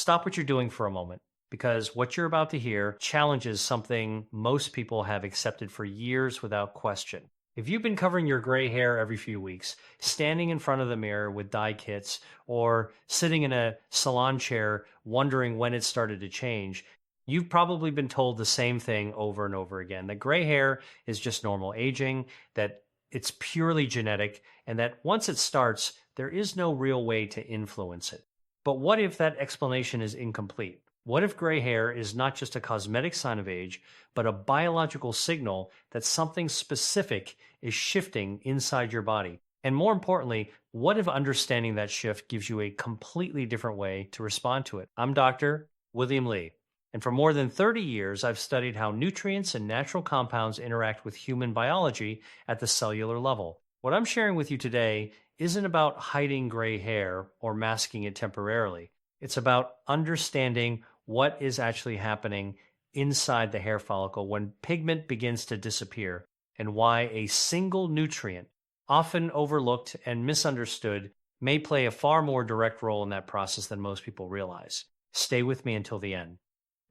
stop what you're doing for a moment because what you're about to hear challenges something most people have accepted for years without question. If you've been covering your gray hair every few weeks, standing in front of the mirror with dye kits, or sitting in a salon chair wondering when it started to change, you've probably been told the same thing over and over again, that gray hair is just normal aging, that it's purely genetic, and that once it starts, there is no real way to influence it. But what if that explanation is incomplete? What if gray hair is not just a cosmetic sign of age, but a biological signal that something specific is shifting inside your body? And more importantly, what if understanding that shift gives you a completely different way to respond to it? I'm Dr. William Lee, and for more than 30 years, I've studied how nutrients and natural compounds interact with human biology at the cellular level. What I'm sharing with you today isn't about hiding gray hair or masking it temporarily. It's about understanding what is actually happening inside the hair follicle when pigment begins to disappear and why a single nutrient, often overlooked and misunderstood, may play a far more direct role in that process than most people realize. Stay with me until the end,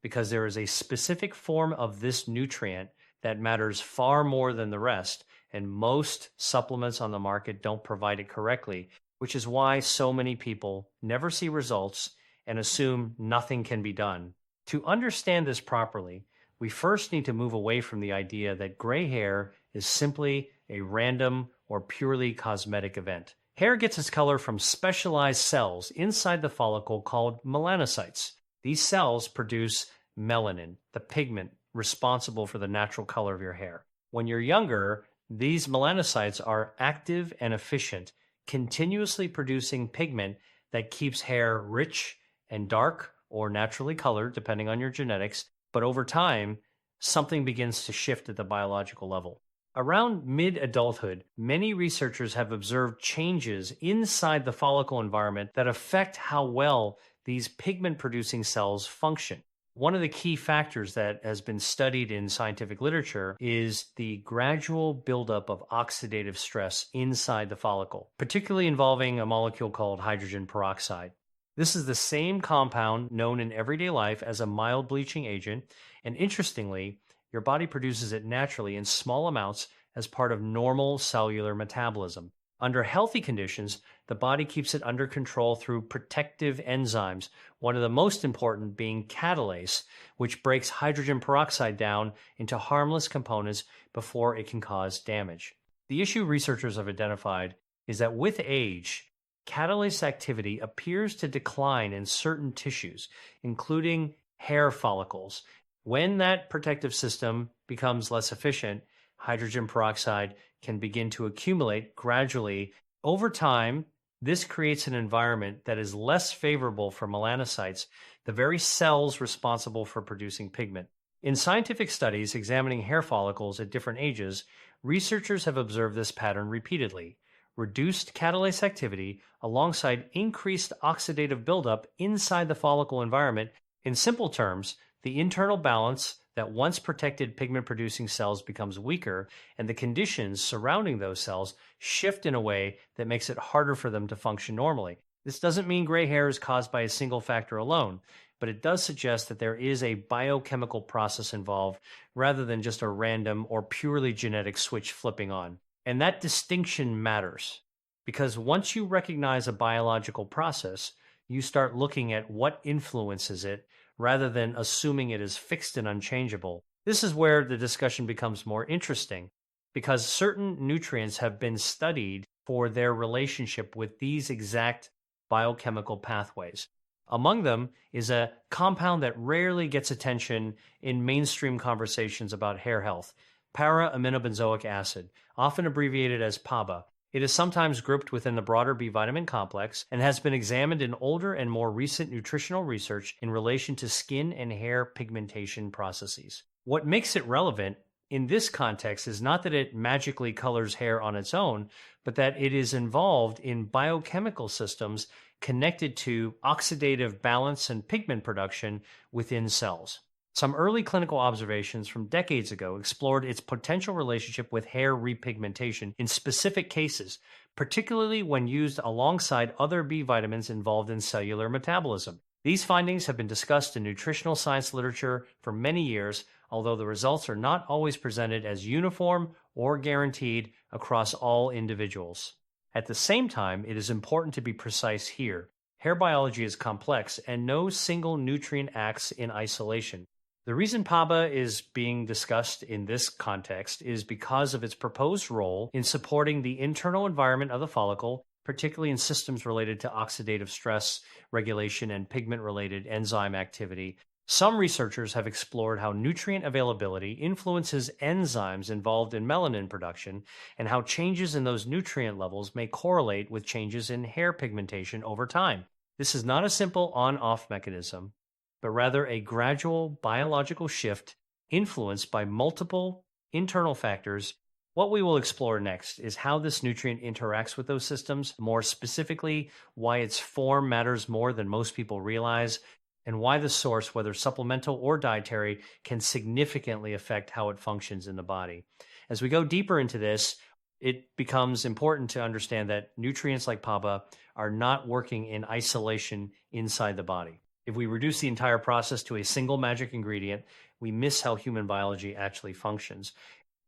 because there is a specific form of this nutrient that matters far more than the rest, and most supplements on the market don't provide it correctly, which is why so many people never see results and assume nothing can be done. To understand this properly, we first need to move away from the idea that gray hair is simply a random or purely cosmetic event. Hair gets its color from specialized cells inside the follicle called melanocytes. These cells produce melanin, the pigment responsible for the natural color of your hair. When you're younger, these melanocytes are active and efficient, continuously producing pigment that keeps hair rich and dark or naturally colored, depending on your genetics. But over time, something begins to shift at the biological level. Around mid-adulthood, many researchers have observed changes inside the follicle environment that affect how well these pigment-producing cells function. One of the key factors that has been studied in scientific literature is the gradual buildup of oxidative stress inside the follicle, particularly involving a molecule called hydrogen peroxide. This is the same compound known in everyday life as a mild bleaching agent, and interestingly, your body produces it naturally in small amounts as part of normal cellular metabolism. Under healthy conditions, the body keeps it under control through protective enzymes, one of the most important being Catalase, which breaks hydrogen peroxide down into harmless components before it can cause damage. The issue researchers have identified is that with age, Catalase activity appears to decline in certain tissues, including hair follicles. When that protective system becomes less efficient, hydrogen peroxide can begin to accumulate gradually. Over time, this creates an environment that is less favorable for melanocytes, the very cells responsible for producing pigment. In scientific studies examining hair follicles at different ages, researchers have observed this pattern repeatedly. Reduced catalase activity alongside increased oxidative buildup inside the follicle environment. In simple terms, the internal balance that once protected pigment-producing cells becomes weaker, and the conditions surrounding those cells shift in a way that makes it harder for them to function normally. This doesn't mean gray hair is caused by a single factor alone, but it does suggest that there is a biochemical process involved rather than just a random or purely genetic switch flipping on. And that distinction matters, because once you recognize a biological process, you start looking at what influences it rather than assuming it is fixed and unchangeable. This is where the discussion becomes more interesting, because certain nutrients have been studied for their relationship with these exact biochemical pathways. Among them is a compound that rarely gets attention in mainstream conversations about hair health, para-aminobenzoic acid, often abbreviated as PABA. It is sometimes grouped within the broader B vitamin complex and has been examined in older and more recent nutritional research in relation to skin and hair pigmentation processes. What makes it relevant in this context is not that it magically colors hair on its own, but that it is involved in biochemical systems connected to oxidative balance and pigment production within cells. Some early clinical observations from decades ago explored its potential relationship with hair repigmentation in specific cases, particularly when used alongside other B vitamins involved in cellular metabolism. These findings have been discussed in nutritional science literature for many years, although the results are not always presented as uniform or guaranteed across all individuals. At the same time, it is important to be precise here. Hair biology is complex, and no single nutrient acts in isolation. The reason PABA is being discussed in this context is because of its proposed role in supporting the internal environment of the follicle, particularly in systems related to oxidative stress regulation and pigment-related enzyme activity. Some researchers have explored how nutrient availability influences enzymes involved in melanin production and how changes in those nutrient levels may correlate with changes in hair pigmentation over time. This is not a simple on-off mechanism, but rather a gradual biological shift influenced by multiple internal factors. What we will explore next is how this nutrient interacts with those systems, more specifically, why its form matters more than most people realize, and why the source, whether supplemental or dietary, can significantly affect how it functions in the body. As we go deeper into this, it becomes important to understand that nutrients like PABA are not working in isolation inside the body. If we reduce the entire process to a single magic ingredient, we miss how human biology actually functions.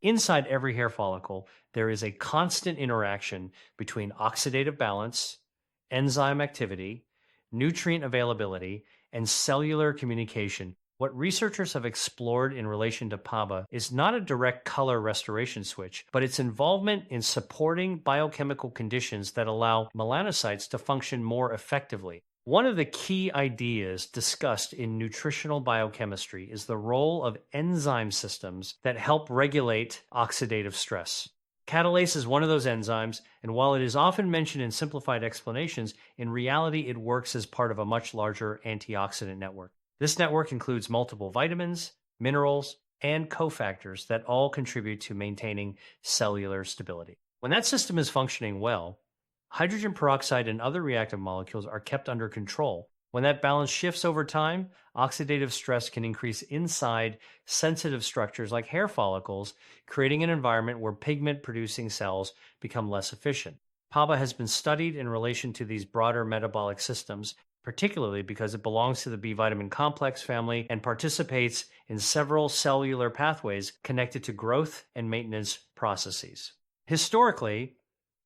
Inside every hair follicle, there is a constant interaction between oxidative balance, enzyme activity, nutrient availability, and cellular communication. What researchers have explored in relation to PABA is not a direct color restoration switch, but its involvement in supporting biochemical conditions that allow melanocytes to function more effectively. One of the key ideas discussed in nutritional biochemistry is the role of enzyme systems that help regulate oxidative stress. Catalase is one of those enzymes, and while it is often mentioned in simplified explanations, in reality it works as part of a much larger antioxidant network. This network includes multiple vitamins, minerals, and cofactors that all contribute to maintaining cellular stability. When that system is functioning well, hydrogen peroxide and other reactive molecules are kept under control. When that balance shifts over time, oxidative stress can increase inside sensitive structures like hair follicles, creating an environment where pigment-producing cells become less efficient. PABA has been studied in relation to these broader metabolic systems, particularly because it belongs to the B vitamin complex family and participates in several cellular pathways connected to growth and maintenance processes. Historically,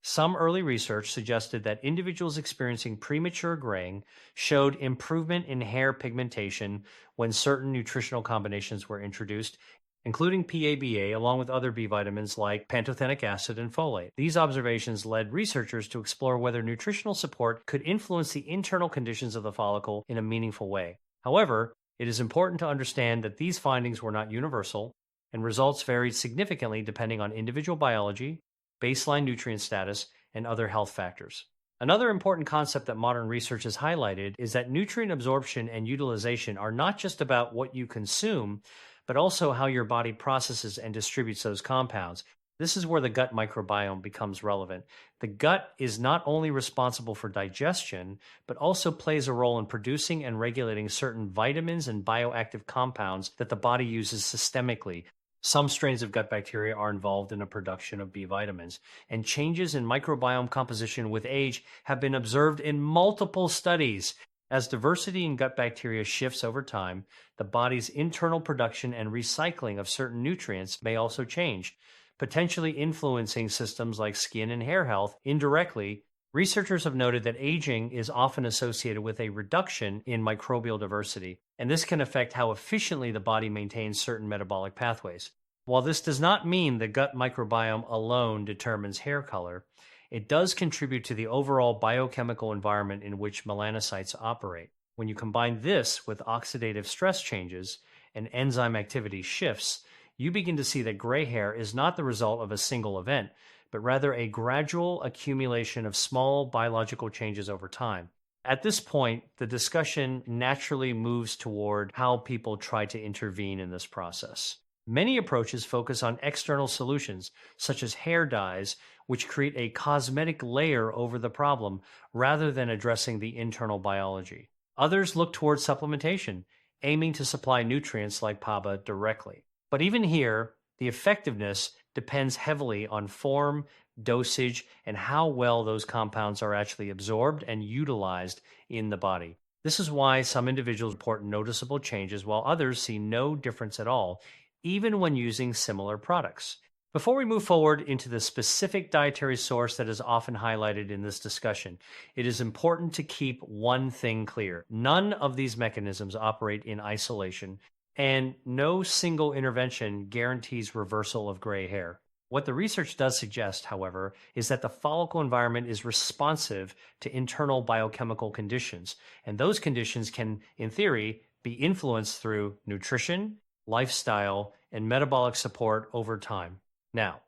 some early research suggested that individuals experiencing premature graying showed improvement in hair pigmentation when certain nutritional combinations were introduced, including PABA, along with other B vitamins like pantothenic acid and folate. These observations led researchers to explore whether nutritional support could influence the internal conditions of the follicle in a meaningful way. However, it is important to understand that these findings were not universal, and results varied significantly depending on individual biology, baseline nutrient status, and other health factors. Another important concept that modern research has highlighted is that nutrient absorption and utilization are not just about what you consume, but also how your body processes and distributes those compounds. This is where the gut microbiome becomes relevant. The gut is not only responsible for digestion, but also plays a role in producing and regulating certain vitamins and bioactive compounds that the body uses systemically. Some strains of gut bacteria are involved in the production of B vitamins, and changes in microbiome composition with age have been observed in multiple studies. As diversity in gut bacteria shifts over time, the body's internal production and recycling of certain nutrients may also change, potentially influencing systems like skin and hair health indirectly. Researchers have noted that aging is often associated with a reduction in microbial diversity, and this can affect how efficiently the body maintains certain metabolic pathways. While this does not mean the gut microbiome alone determines hair color, it does contribute to the overall biochemical environment in which melanocytes operate. When you combine this with oxidative stress changes and enzyme activity shifts, you begin to see that gray hair is not the result of a single event, but rather a gradual accumulation of small biological changes over time. At this point, the discussion naturally moves toward how people try to intervene in this process. Many approaches focus on external solutions, such as hair dyes, which create a cosmetic layer over the problem rather than addressing the internal biology. Others look towards supplementation, aiming to supply nutrients like PABA directly. But even here, the effectiveness depends heavily on form, dosage, and how well those compounds are actually absorbed and utilized in the body. This is why some individuals report noticeable changes while others see no difference at all, even when using similar products. Before we move forward into the specific dietary source that is often highlighted in this discussion, it is important to keep one thing clear. None of these mechanisms operate in isolation, and no single intervention guarantees reversal of gray hair. What the research does suggest, however, is that the follicle environment is responsive to internal biochemical conditions, and those conditions can, in theory, be influenced through nutrition, lifestyle, and metabolic support over time. Now,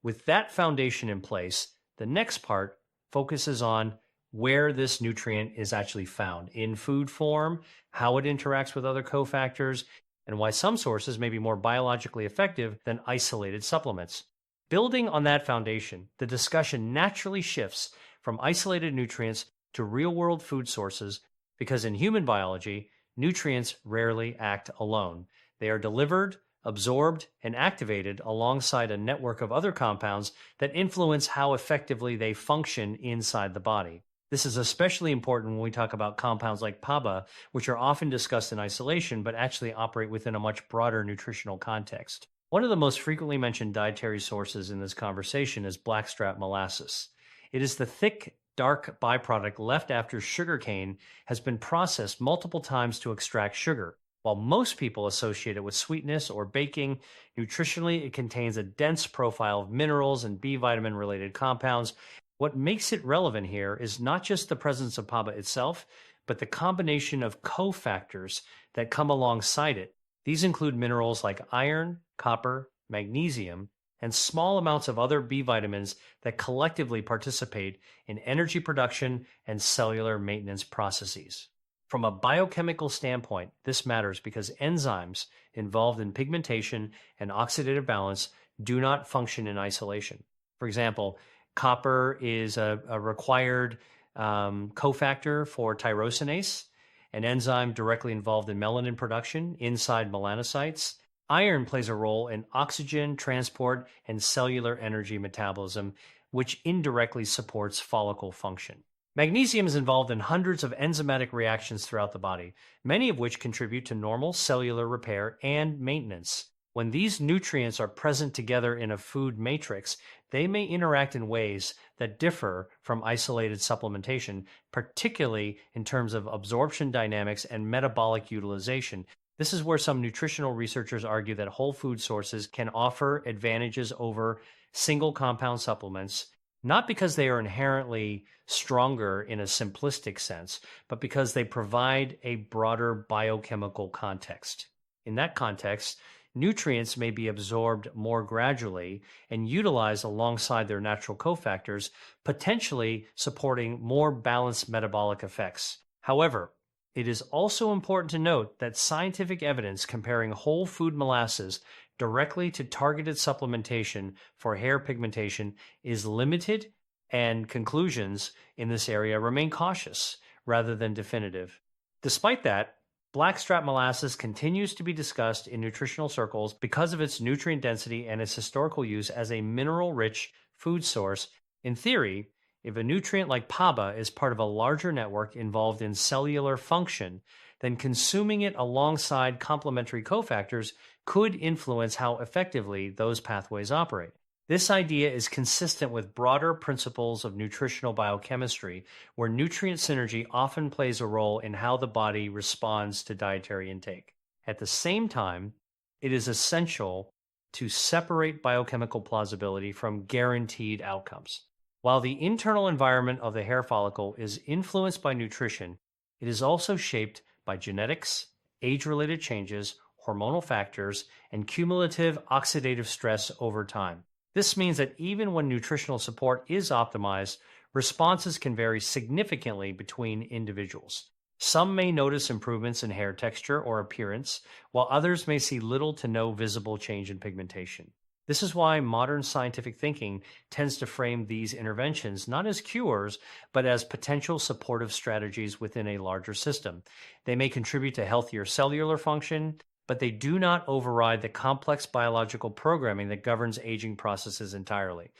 with that foundation in place, the next part focuses on where this nutrient is actually found in food form, how it interacts with other cofactors, and why some sources may be more biologically effective than isolated supplements. Building on that foundation, the discussion naturally shifts from isolated nutrients to real-world food sources because in human biology, nutrients rarely act alone. They are delivered, absorbed, and activated alongside a network of other compounds that influence how effectively they function inside the body. This is especially important when we talk about compounds like PABA, which are often discussed in isolation but actually operate within a much broader nutritional context. One of the most frequently mentioned dietary sources in this conversation is Blackstrap molasses. It is the thick, dark byproduct left after sugarcane has been processed multiple times to extract sugar. While most people associate it with sweetness or baking, nutritionally it contains a dense profile of minerals and B vitamin related compounds. What makes it relevant here is not just the presence of PABA itself, but the combination of cofactors that come alongside it. These include minerals like iron, copper, magnesium, and small amounts of other B vitamins that collectively participate in energy production and cellular maintenance processes. From a biochemical standpoint, this matters because enzymes involved in pigmentation and oxidative balance do not function in isolation. For example, copper is a required cofactor for tyrosinase, an enzyme directly involved in melanin production inside melanocytes. Iron plays a role in oxygen transport and cellular energy metabolism, which indirectly supports follicle function. Magnesium is involved in hundreds of enzymatic reactions throughout the body, many of which contribute to normal cellular repair and maintenance. When these nutrients are present together in a food matrix, they may interact in ways that differ from isolated supplementation, particularly in terms of absorption dynamics and metabolic utilization. This is where some nutritional researchers argue that whole food sources can offer advantages over single compound supplements, not because they are inherently stronger in a simplistic sense, but because they provide a broader biochemical context. In that context, nutrients may be absorbed more gradually and utilized alongside their natural cofactors, potentially supporting more balanced metabolic effects. However, it is also important to note that scientific evidence comparing whole food molasses directly to targeted supplementation for hair pigmentation is limited, and conclusions in this area remain cautious rather than definitive. Despite that, Blackstrap molasses continues to be discussed in nutritional circles because of its nutrient density and its historical use as a mineral-rich food source. In theory, if a nutrient like PABA is part of a larger network involved in cellular function, then consuming it alongside complementary cofactors could influence how effectively those pathways operate. This idea is consistent with broader principles of nutritional biochemistry, where nutrient synergy often plays a role in how the body responds to dietary intake. At the same time, it is essential to separate biochemical plausibility from guaranteed outcomes. While the internal environment of the hair follicle is influenced by nutrition, it is also shaped by genetics, age-related changes, hormonal factors, and cumulative oxidative stress over time. This means that even when nutritional support is optimized, responses can vary significantly between individuals. Some may notice improvements in hair texture or appearance, while others may see little to no visible change in pigmentation. This is why modern scientific thinking tends to frame these interventions not as cures, but as potential supportive strategies within a larger system. They may contribute to healthier cellular function, but they do not override the complex biological programming that governs aging processes entirely.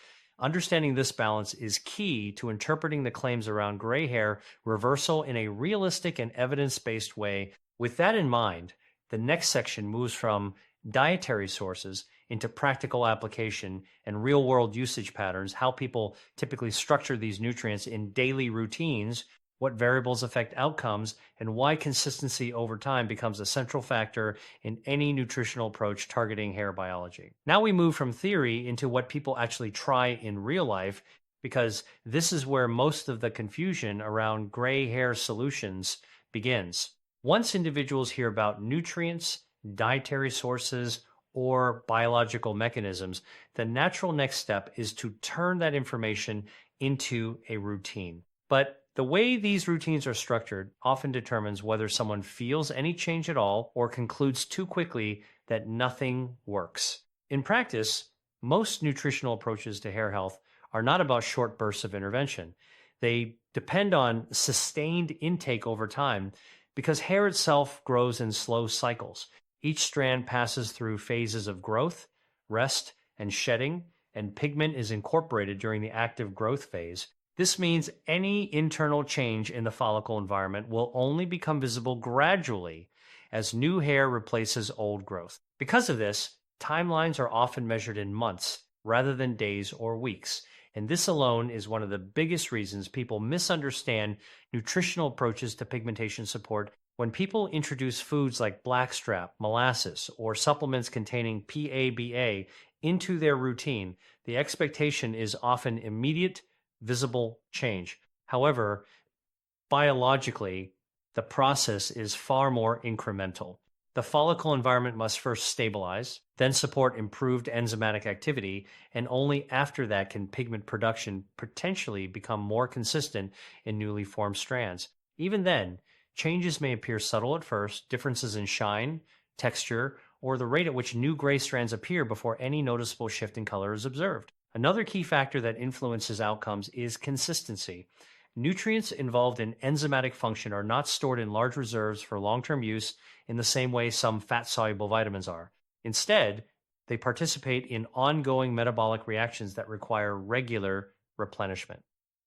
Understanding this balance is key to interpreting the claims around gray hair reversal in a realistic and evidence-based way. With that in mind, the next section moves from dietary sources into practical application and real-world usage patterns, how people typically structure these nutrients in daily routines, what variables affect outcomes, and why consistency over time becomes a central factor in any nutritional approach targeting hair biology. Now we move from theory into what people actually try in real life, because this is where most of the confusion around gray hair solutions begins. Once individuals hear about nutrients, dietary sources, or biological mechanisms, the natural next step is to turn that information into a routine. But the way these routines are structured often determines whether someone feels any change at all or concludes too quickly that nothing works. In practice, most nutritional approaches to hair health are not about short bursts of intervention. They depend on sustained intake over time because hair itself grows in slow cycles. Each strand passes through phases of growth, rest, and shedding, and pigment is incorporated during the active growth phase. This means any internal change in the follicle environment will only become visible gradually as new hair replaces old growth. Because of this, timelines are often measured in months rather than days or weeks. And this alone is one of the biggest reasons people misunderstand nutritional approaches to pigmentation support. When people introduce foods like Blackstrap, Molasses, or supplements containing PABA into their routine, the expectation is often immediate, visible change. However, biologically, the process is far more incremental. The follicle environment must first stabilize, then support improved enzymatic activity, and only after that can pigment production potentially become more consistent in newly formed strands. Even then, changes may appear subtle at first, differences in shine, texture, or the rate at which new gray strands appear before any noticeable shift in color is observed. Another key factor that influences outcomes is consistency. Nutrients involved in enzymatic function are not stored in large reserves for long-term use in the same way some fat-soluble vitamins are. Instead, they participate in ongoing metabolic reactions that require regular replenishment.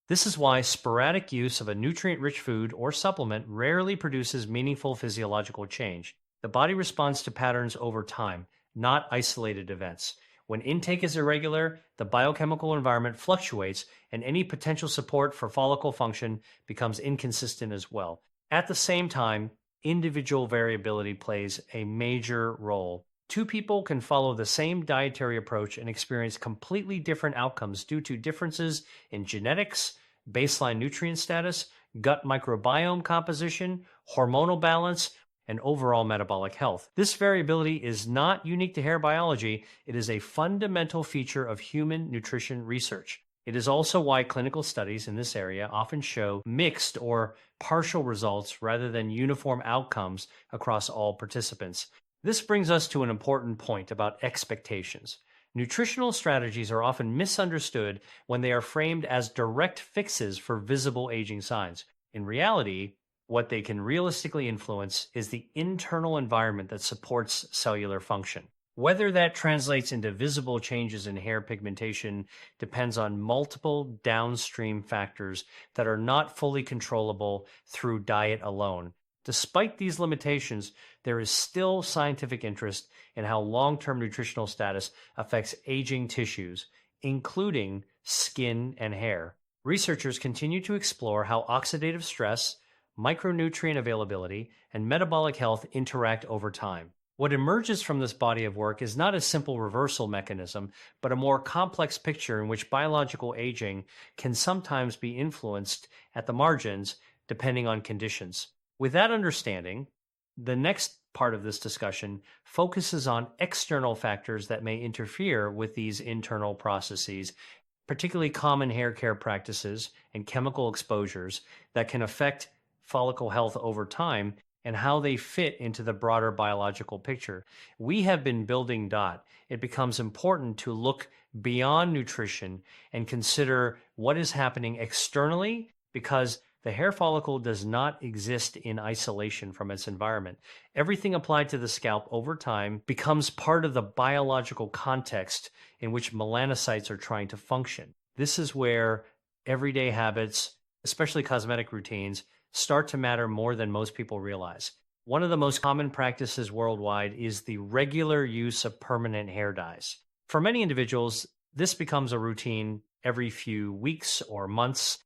This is why sporadic use of a nutrient-rich food or supplement rarely produces meaningful physiological change. The body responds to patterns over time, not isolated events. When intake is irregular, the biochemical environment fluctuates, and any potential support for follicle function becomes inconsistent as well. At the same time, individual variability plays a major role. Two people can follow the same dietary approach and experience completely different outcomes due to differences in genetics, baseline nutrient status, gut microbiome composition, hormonal balance, and overall metabolic health. This variability is not unique to hair biology. It is a fundamental feature of human nutrition research. It is also why clinical studies in this area often show mixed or partial results rather than uniform outcomes across all participants. This brings us to an important point about expectations. Nutritional strategies are often misunderstood when they are framed as direct fixes for visible aging signs. In reality, what they can realistically influence is the internal environment that supports cellular function. Whether that translates into visible changes in hair pigmentation depends on multiple downstream factors that are not fully controllable through diet alone. Despite these limitations, there is still scientific interest in how long-term nutritional status affects aging tissues, including skin and hair. Researchers continue to explore how oxidative stress, micronutrient availability, and metabolic health interact over time. What emerges from this body of work is not a simple reversal mechanism, but a more complex picture in which biological aging can sometimes be influenced at the margins depending on conditions. With that understanding, the next part of this discussion focuses on external factors that may interfere with these internal processes, particularly common hair care practices and chemical exposures that can affect follicle health over time and how they fit into the broader biological picture. We have been building DOT. It becomes important to look beyond nutrition and consider what is happening externally, because the hair follicle does not exist in isolation from its environment. Everything applied to the scalp over time becomes part of the biological context in which melanocytes are trying to function. This is where everyday habits, especially cosmetic routines, start to matter more than most people realize. One of the most common practices worldwide is the regular use of permanent hair dyes. For many individuals, this becomes a routine every few weeks or months,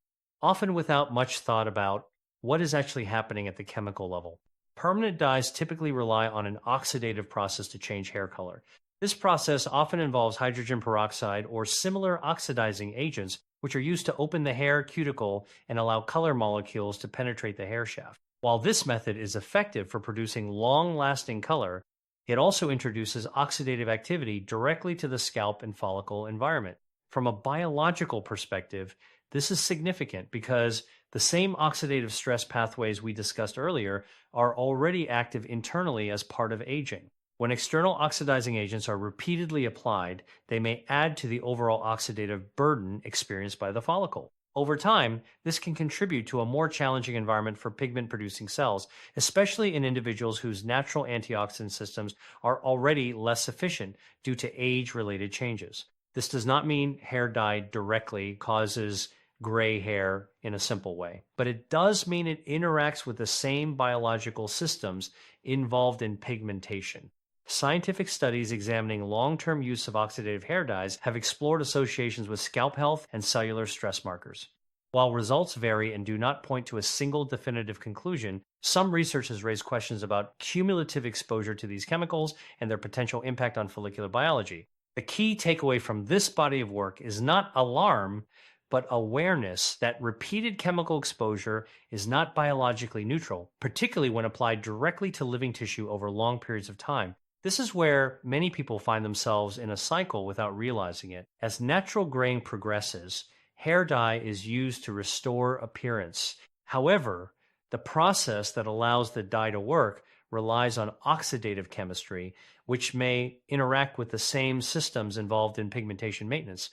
often without much thought about what is actually happening at the chemical level. Permanent dyes typically rely on an oxidative process to change hair color. This process often involves hydrogen peroxide or similar oxidizing agents, which are used to open the hair cuticle and allow color molecules to penetrate the hair shaft. While this method is effective for producing long-lasting color, it also introduces oxidative activity directly to the scalp and follicle environment. From a biological perspective, this is significant because the same oxidative stress pathways we discussed earlier are already active internally as part of aging. When external oxidizing agents are repeatedly applied, they may add to the overall oxidative burden experienced by the follicle. Over time, this can contribute to a more challenging environment for pigment-producing cells, especially in individuals whose natural antioxidant systems are already less efficient due to age-related changes. This does not mean hair dye directly causes gray hair in a simple way, but it does mean it interacts with the same biological systems involved in pigmentation. Scientific studies examining long-term use of oxidative hair dyes have explored associations with scalp health and cellular stress markers. While results vary and do not point to a single definitive conclusion, some research has raised questions about cumulative exposure to these chemicals and their potential impact on follicular biology. The key takeaway from this body of work is not alarm, but awareness that repeated chemical exposure is not biologically neutral, particularly when applied directly to living tissue over long periods of time. This is where many people find themselves in a cycle without realizing it. As natural graying progresses, hair dye is used to restore appearance. However, the process that allows the dye to work relies on oxidative chemistry, which may interact with the same systems involved in pigmentation maintenance.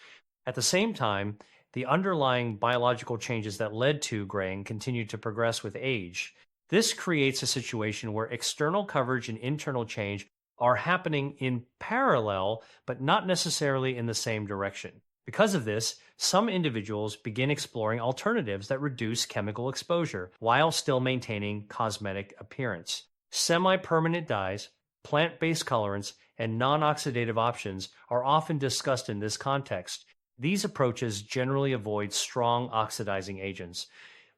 At the same time, the underlying biological changes that led to graying continue to progress with age. This creates a situation where external coverage and internal change are happening in parallel, but not necessarily in the same direction. Because of this, some individuals begin exploring alternatives that reduce chemical exposure while still maintaining cosmetic appearance. Semi-permanent dyes, plant-based colorants, and non-oxidative options are often discussed in this context. These approaches generally avoid strong oxidizing agents,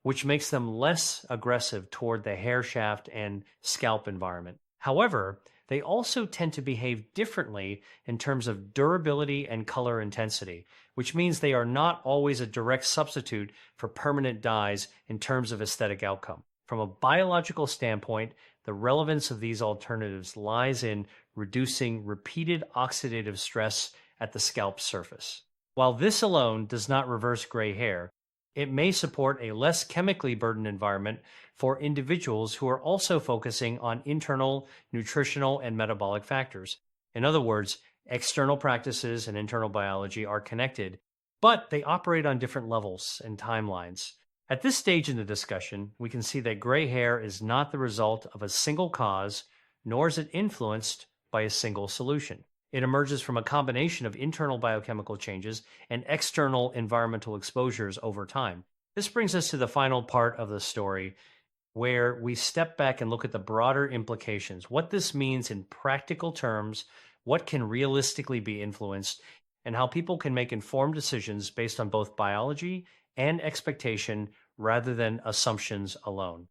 which makes them less aggressive toward the hair shaft and scalp environment. However, they also tend to behave differently in terms of durability and color intensity, which means they are not always a direct substitute for permanent dyes in terms of aesthetic outcome. From a biological standpoint, the relevance of these alternatives lies in reducing repeated oxidative stress at the scalp surface. While this alone does not reverse gray hair, it may support a less chemically burdened environment for individuals who are also focusing on internal, nutritional, and metabolic factors. In other words, external practices and internal biology are connected, but they operate on different levels and timelines. At this stage in the discussion, we can see that gray hair is not the result of a single cause, nor is it influenced by a single solution. It emerges from a combination of internal biochemical changes and external environmental exposures over time. This brings us to the final part of the story, where we step back and look at the broader implications, what this means in practical terms, what can realistically be influenced, and how people can make informed decisions based on both biology and expectation rather than assumptions alone.